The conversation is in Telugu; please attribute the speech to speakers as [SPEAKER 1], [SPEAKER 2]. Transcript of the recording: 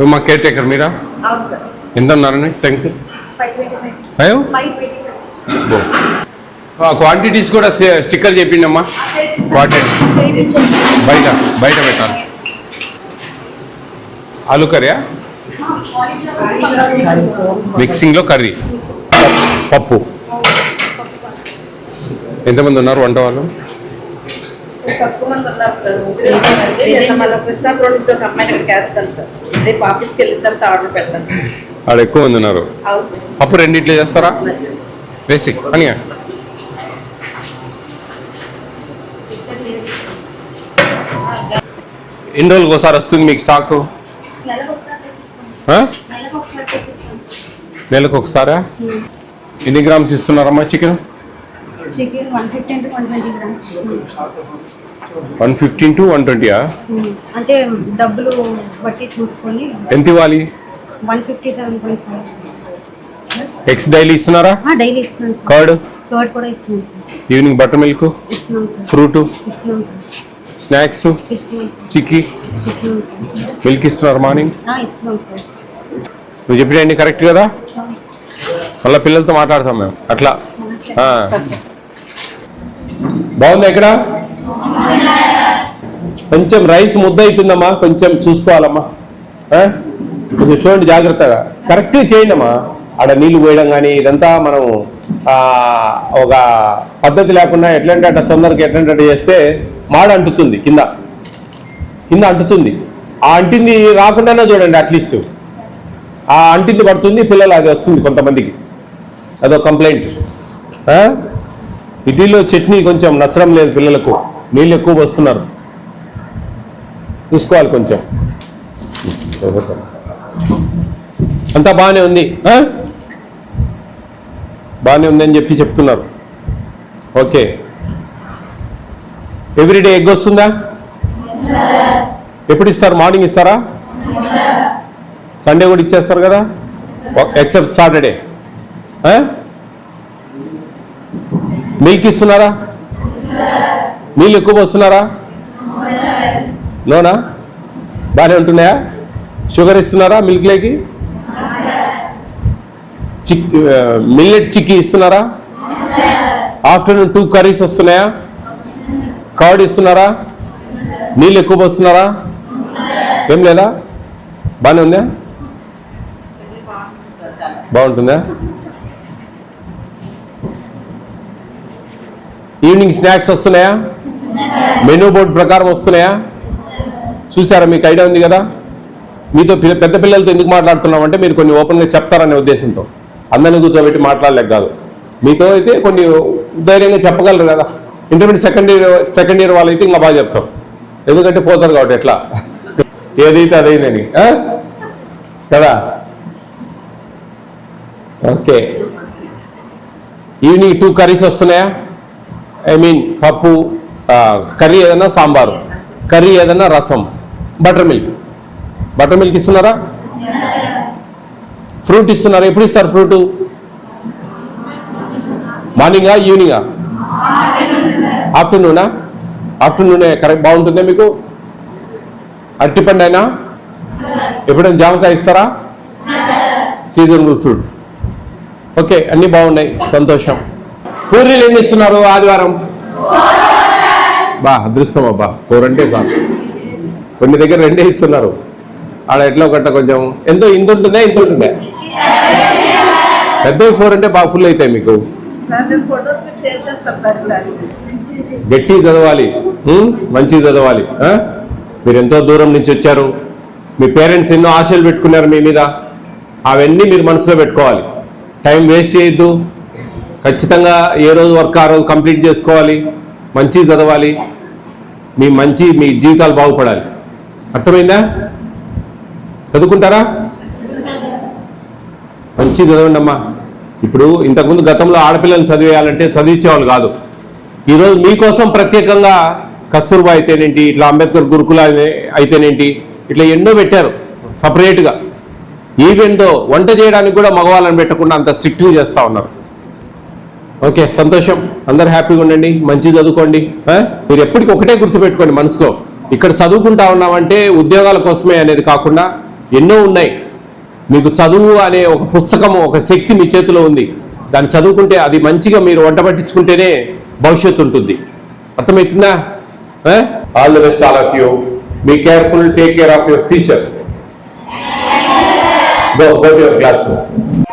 [SPEAKER 1] మా కేర్ టేకర్ మీరా? ఎంత ఉన్నారండి స్ట్రెంగ్త్? 525. క్వాంటిటీస్ కూడా స్టిక్కర్ చెప్పిండమ్మా. క్వాంటిటీ బయట పెట్టాలి. ఆలు కర్రీ, మిక్సింగ్లో కర్రీ, పప్పు. ఎంతమంది ఉన్నారు వంట వాళ్ళు?
[SPEAKER 2] తక్కువ మంది ఉన్నారు సార్. కృష్ణాపురం నుంచి ఒక అమ్మాయిని ఇక్కడికి వేస్తాను సార్. రేపు ఆఫీస్కి వెళ్ళిన తర్వాత ఆర్డర్ పెడతాను సార్.
[SPEAKER 1] ఆడ ఎక్కువ మంది ఉన్నారు. పప్పు రెండిట్లో చేస్తారా? బేసిక్ అని ఎన్ని రోజులకు ఒకసారి వస్తుంది మీకు స్టాక్? నెలకు ఒకసారా? ఎన్ని గ్రామ్స్ ఇస్తున్నారమ్మా చికెన్? 115 to 120.
[SPEAKER 3] అంటే డబ్బులు బట్టి చూసుకొని
[SPEAKER 1] ఎంత ఇవ్వాలి?
[SPEAKER 3] 157.5.
[SPEAKER 1] ఎగ్స్ డైలీ ఇస్తున్నారా?
[SPEAKER 3] డైలీ ఇస్తున్నాను సార్.
[SPEAKER 1] కర్డ్
[SPEAKER 3] కూడా ఇస్తున్నాను సార్.
[SPEAKER 1] ఈవినింగ్ బటర్ మిల్క్
[SPEAKER 3] ఇస్తున్నాను సార్.
[SPEAKER 1] ఫ్రూట్
[SPEAKER 3] ఇస్తున్నాను సార్.
[SPEAKER 1] స్నాక్స్
[SPEAKER 3] ఇస్తున్నాను
[SPEAKER 1] చిక్కీ
[SPEAKER 3] ఇస్తున్నాను సార్.
[SPEAKER 1] మిల్క్ ఇస్తున్నారు మార్నింగ్.
[SPEAKER 3] ఇస్తున్నాను సార్.
[SPEAKER 1] నువ్వు చెప్పినండి కరెక్ట్ కదా? మళ్ళీ పిల్లలతో మాట్లాడతాం మేము అట్లా. బాగుందా ఇక్కడ? కొంచెం రైస్ ముద్ద అవుతుందమ్మా, కొంచెం చూసుకోవాలమ్మా. కొంచెం చూడండి జాగ్రత్తగా, కరెక్ట్గా చేయండి అమ్మా. ఆడ నీళ్లు పోయడం కానీ ఇదంతా మనం ఒక పద్ధతి లేకుండా ఎట్లంటే అట్లా తొందరగా ఎట్లంటే చేస్తే మాడ అంటుతుంది, కింద అంటుతుంది. ఆ అంటింది రాకుండానే చూడండి, అట్లీస్ట్ ఆ అంటింది పడుతుంది, పిల్లలు అది వస్తుంది కొంతమందికి, అదో కంప్లైంట్. ఇడ్లీలో చట్నీ కొంచెం నచ్చడం లేదు పిల్లలకు, నీళ్ళు ఎక్కువ వస్తున్నారు, చూసుకోవాలి కొంచెం. అంతా బాగానే ఉంది, బాగానే ఉంది అని చెప్తున్నారు. ఓకే, ఎవ్రీడే ఎగ్ వస్తుందా? ఎప్పుడు ఇస్తారు? మార్నింగ్ ఇస్తారా? సండే కూడా ఇచ్చేస్తారు కదా, ఎక్సెప్ట్ సాటర్డే. మిల్క్ ఇస్తున్నారా? నీళ్ళు ఎక్కువ వస్తున్నారా? నోనా? బాగానే ఉంటున్నాయా? షుగర్ ఇస్తున్నారా మిల్క్లోకి? మిల్లెట్ చిక్కీ ఇస్తున్నారా? ఆఫ్టర్నూన్ 2 కర్రీస్ వస్తున్నాయా? కర్డ్ ఇస్తున్నారా? నీళ్ళు ఎక్కువ వస్తున్నారా? ఏం లేదా? బాగానే ఉందా? బాగుంటుందా? ఈవినింగ్ స్నాక్స్ వస్తున్నాయా? మెనూ బోర్డు ప్రకారం వస్తున్నాయా? చూసారా? మీకు ఐడియా ఉంది కదా. మీతో పెద్ద పిల్లలతో ఎందుకు మాట్లాడుతున్నామంటే మీరు కొన్ని ఓపెన్గా చెప్తారనే ఉద్దేశంతో, అందరినీ కూర్చోబెట్టి మాట్లాడలేక కాదు. మీతో అయితే కొన్ని ధైర్యంగా చెప్పగలరు కదా. ఇంటర్మీడియట్ సెకండ్ ఇయర్ వాళ్ళైతే ఇంకా బాగా చెప్తాం, ఎందుకంటే పోతారు కాబట్టి ఎట్లా ఏదైతే అదైందని కదా. ఓకే, ఈవినింగ్ 2 కర్రీస్ వస్తున్నాయా? ఐ మీన్ పప్పు, కర్రీ ఏదైనా సాంబారు, కర్రీ ఏదైనా రసం, బటర్ మిల్క్ ఇస్తున్నారా? ఫ్రూట్ ఇస్తున్నారా? ఎప్పుడు ఇస్తారు ఫ్రూట్? మార్నింగా ఈవినింగా? ఆఫ్టర్నూనా? ఆఫ్టర్నూనే కరెక్ట్. బాగుంటుందా మీకు? అరటిపండు అయినా? ఎప్పుడైనా జామకాయ ఇస్తారా? Seasonable fruit. ఓకే, అన్నీ బాగున్నాయి, సంతోషం. పూరీలు ఎన్ని ఇస్తున్నారు ఆదివారం? బా అదృష్టం అబ్బా, 4 అంటే చాలు. కొన్ని దగ్గర 2 ఇస్తున్నారు. ఆడ ఎట్లా ఒకట కొంచెం ఎంతో ఇంత ఉంటుందా? పెద్ద 4 అంటే బాగా ఫుల్ అవుతాయి మీకు. గట్టి చదవాలి, మంచిగా చదవాలి. మీరు ఎంతో దూరం నుంచి వచ్చారు, మీ పేరెంట్స్ ఎన్నో ఆశలు పెట్టుకున్నారు మీ మీద, అవన్నీ మీరు మనసులో పెట్టుకోవాలి. టైం వేస్ట్ చేయొద్దు, ఖచ్చితంగా ఏ రోజు వర్క్ ఆ రోజు కంప్లీట్ చేసుకోవాలి, మంచిగా చదవాలి, మీ జీవితాలు బాగుపడాలి. అర్థమైందా? చదువుకుంటారా? మంచి చదవండి అమ్మా. ఇప్పుడు ఇంతకుముందు గతంలో ఆడపిల్లలను చదివేయాలంటే చదివించేవాళ్ళు కాదు. ఈరోజు మీకోసం ప్రత్యేకంగా కస్తూర్బా అయితేనేంటి, ఇట్లా అంబేద్కర్ గురుకుల అయితేనేంటి, ఇట్లా ఎన్నో పెట్టారు సపరేట్గా. ఈవెన్ దో వంట చేయడానికి కూడా మగవాళ్ళని పెట్టకుండా అంత స్ట్రిక్ట్గా చేస్తూ ఉన్నారు. ఓకే, సంతోషం. అందరు హ్యాపీగా ఉండండి, మంచి చదువుకోండి. మీరు ఎప్పటికీ ఒకటే గుర్తుపెట్టుకోండి మనసులో, ఇక్కడ చదువుకుంటా ఉన్నామంటే ఉద్యోగాల కోసమే అనేది కాకుండా ఎన్నో ఉన్నాయి. మీకు చదువు అనే ఒక పుస్తకం, ఒక శక్తి మీ చేతిలో ఉంది. దాన్ని చదువుకుంటే అది మంచిగా మీరు వంట పట్టించుకుంటేనే భవిష్యత్తు ఉంటుంది. అర్థమవుతుందా? All the best all of you. Be careful, take care of your future. Go to your classrooms.